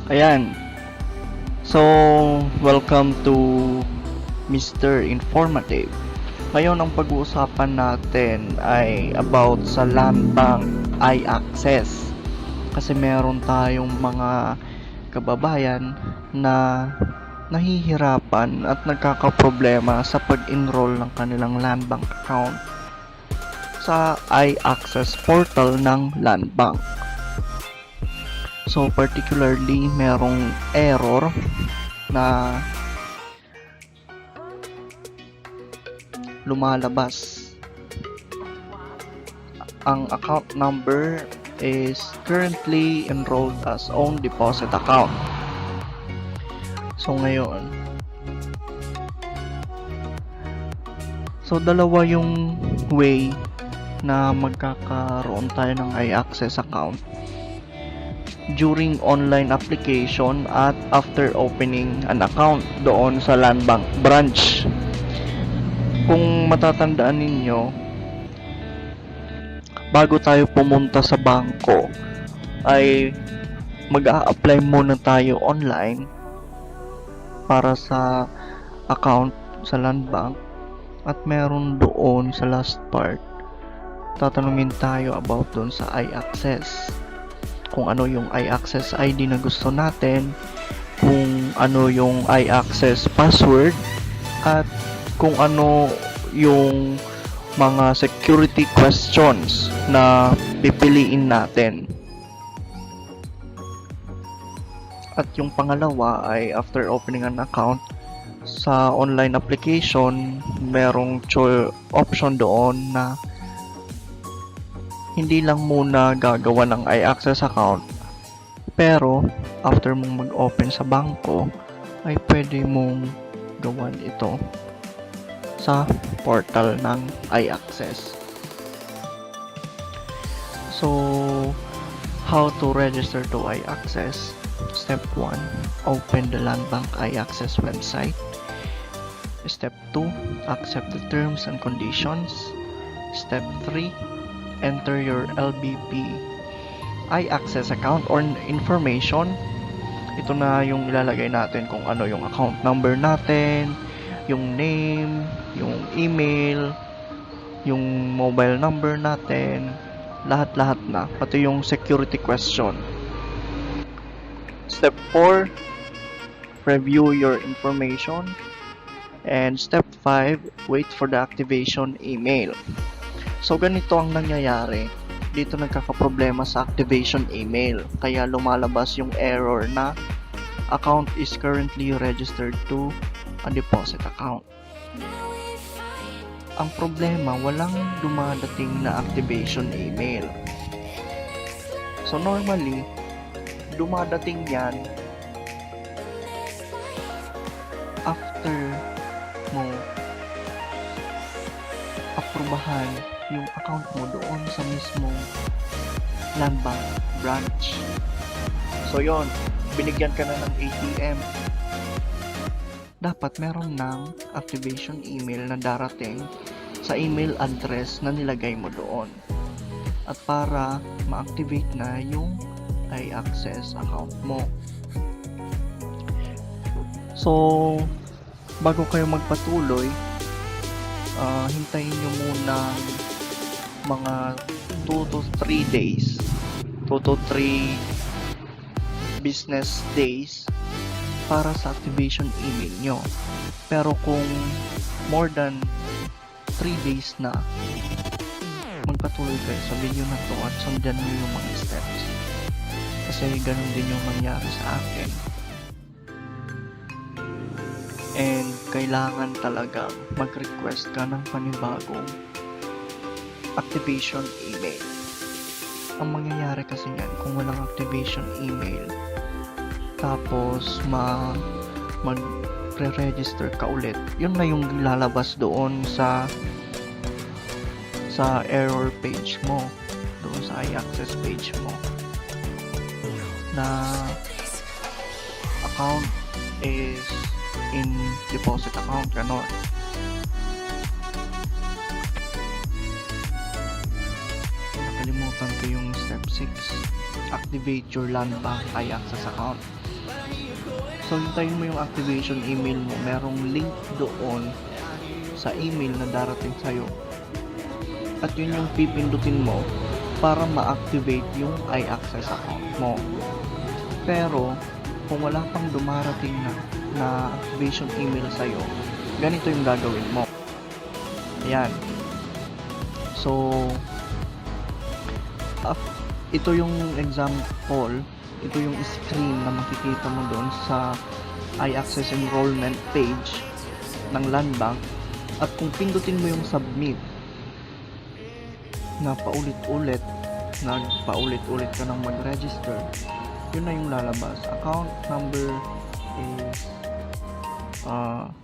Ayan. So, welcome to Mr. Informative. Ngayon ang pag-uusapan natin ay about sa land bank iAccess. Kasi meron tayong mga kababayan na nahihirapan at nagkakaproblema sa pag-enroll ng kanilang land bank account sa iAccess portal ng land bank. So particularly merong error na lumalabas. Ang account number is currently enrolled as own deposit account. So ngayon, dalawa yung way na magkakaroon tayo ng iAccess account during online application at after opening an account doon sa land bank branch. Kung matatandaan ninyo, bago tayo pumunta sa bangko ay mag-a-apply muna tayo online para sa account sa land bank, at meron doon sa last part tatanungin tayo about doon sa iAccess, kung ano yung iAccess ID na gusto natin, kung ano yung iAccess password, at kung ano yung mga security questions na pipiliin natin. At yung pangalawa ay after opening an account sa online application, merong option doon na hindi lang muna gagawa ng iAccess account, pero after mong mag-open sa bangko ay pwede mong gawan ito sa portal ng iAccess. So, how to register to iAccess? Step 1, open the land bank iAccess website. Step 2, accept the terms and conditions. Step 3, enter your LBP iAccess account or information. Ito na yung ilalagay natin, kung ano yung account number natin, yung name, yung email, yung mobile number natin, lahat-lahat na, pati yung security question. Step 4, review your information. And step 5, wait for the activation email. So ganito ang nangyayari. Dito nagkakaproblema sa activation email. Kaya lumalabas yung error na account is currently registered to a deposit account. Ang problema, walang dumadating na activation email. So normally, dumadating yan after mo aprubahan yung account mo doon sa mismong land bank branch. So yon, binigyan ka na ng ATM, dapat meron ng activation email na darating sa email address na nilagay mo doon, at para ma-activate na yung iAccess account mo. So bago kayo magpatuloy, hintayin nyo muna mga 2 to 3 days, 2 to 3 business days para sa activation email nyo. Pero kung more than 3 days na, magpatuloy kayo sa video na to at sundan nyo yung mga steps, kasi ganun din yung nangyari sa akin. And kailangan talaga mag-request ka ng panibagong activation email. Ang mangyayari kasi yan, kung walang activation email, tapos mag-re-register ka ulit, yun na yung lalabas doon sa error page mo, doon sa iAccess page mo, na account is in deposit account, ganon. Nakalimutan ko yung step 6, activate your land bank iAccess account. So, hintayin mo yung activation email mo. Merong link doon sa email na darating sa'yo. At yun yung pipindutin mo para ma-activate yung iAccess account mo. Pero, kung wala pang dumarating na activation email sa'yo, ganito yung gagawin mo. Ayan. So, ito yung example, ito yung screen na makikita mo doon sa iAccess enrollment page ng Land Bank. At kung pindutin mo yung submit na paulit-ulit ka nang mag-register, yun na yung lalabas. Account number is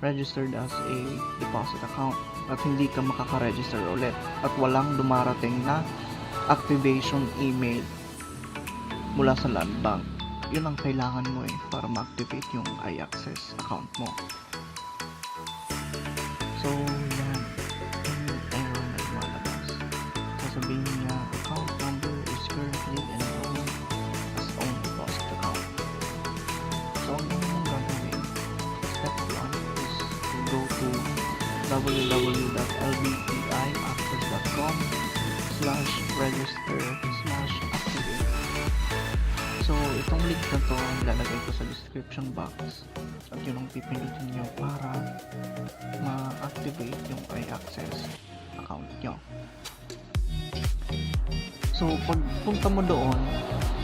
registered as a deposit account at hindi ka makaka-register ulit at walang dumarating na activation email mula sa Land Bank. Yun ang kailangan mo para ma-activate yung iAccess account mo. So, yan. Yung error na lumalabas. Sasabihin niya, account number is currently enrolled as own deposit account. So, ang mong gagawin, step 1 is to go to www.lbpiaccess.com/register/activate. So, itong link na to ilalagay ko sa description box at yun ang pipindutin nyo para ma-activate yung iAccess account nyo. So, pag punta mo doon,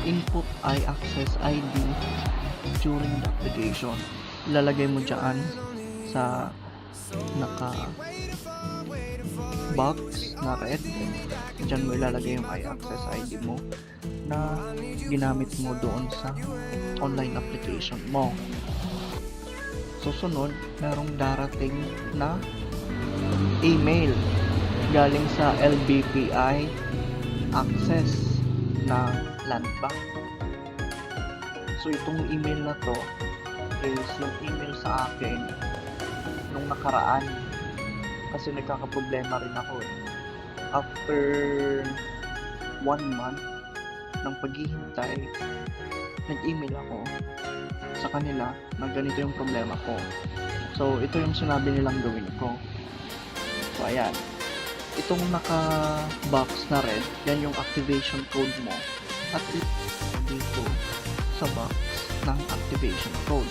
input iAccess ID during the application. Ilalagay mo dyan sa naka box na red. Dyan mo ilalagay yung iAccess ID mo na ginamit mo doon sa online application mo. Susunod, merong darating na email galing sa LBPI Access na Land Bank. So, itong email na to is yung email sa akin nung nakaraan kasi nagkakaproblema rin ako After 1 month ng paghihintay, nag-email ako sa kanila na ganito yung problema ko. So, ito yung sinabi nilang gawin ko. So, ayan. Itong naka-box na red, yan yung activation code mo. At dito sa box ng activation code.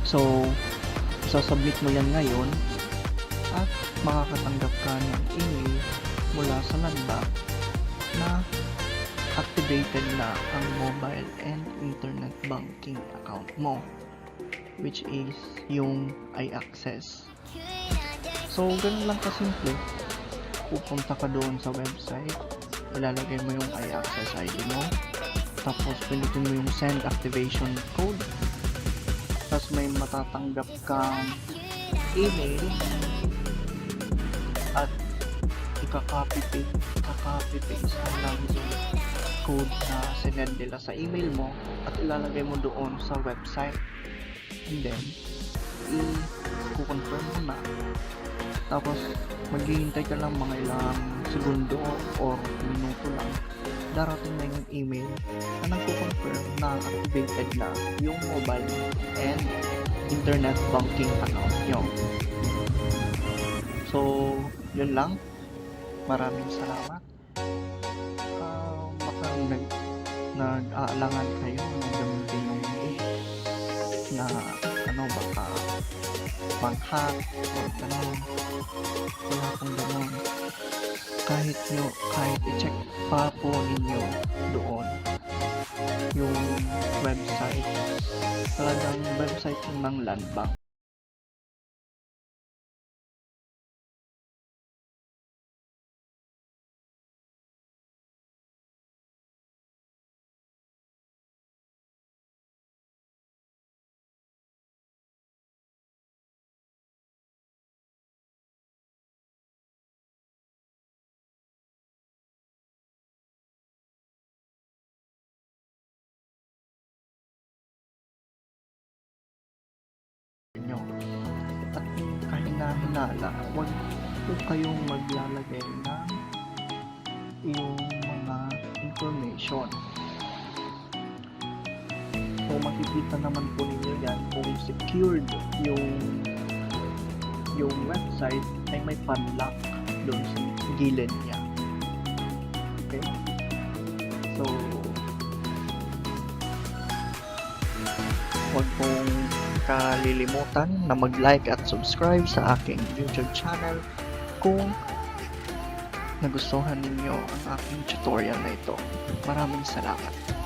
So, sasubmit mo yan ngayon at makakatanggap ka ng email mula sa Land Bank na activated na ang mobile and internet banking account mo, which is yung iAccess. So, ganun lang kasimple. Pupunta ka doon sa website, ilalagay mo yung iAccess ID mo, tapos pindutin mo yung send activation code, tapos may matatanggap kang email at i-copy paste lang yung code na sinend nila sa email mo at ilalagay mo doon sa website, and then i-confirm mo na, tapos maghihintay ka lang mga ilang segundo or minuto lang, darating na yung email na nagko-confirm na activated na yung mobile and internet banking account nyo. So, yun lang. Maraming salamat. Baka nag-aalangan kayo na gamitin yung link na baka pang-hack o gano'n. Wala pong gano'n. Kahit i-check pa po ninyo doon yung website, talagang website ng Land Bank. Nyo. At kahina-hinala, huwag po kayong maglalagay ng yung mga information So makikita naman po ninyo yan kung secured yung website ay may padlock doon sa gilid niya. Okay? So huwag pong kalilimutan na mag-like at subscribe sa aking YouTube channel kung nagustuhan ninyo ang aking tutorial na ito. Maraming salamat.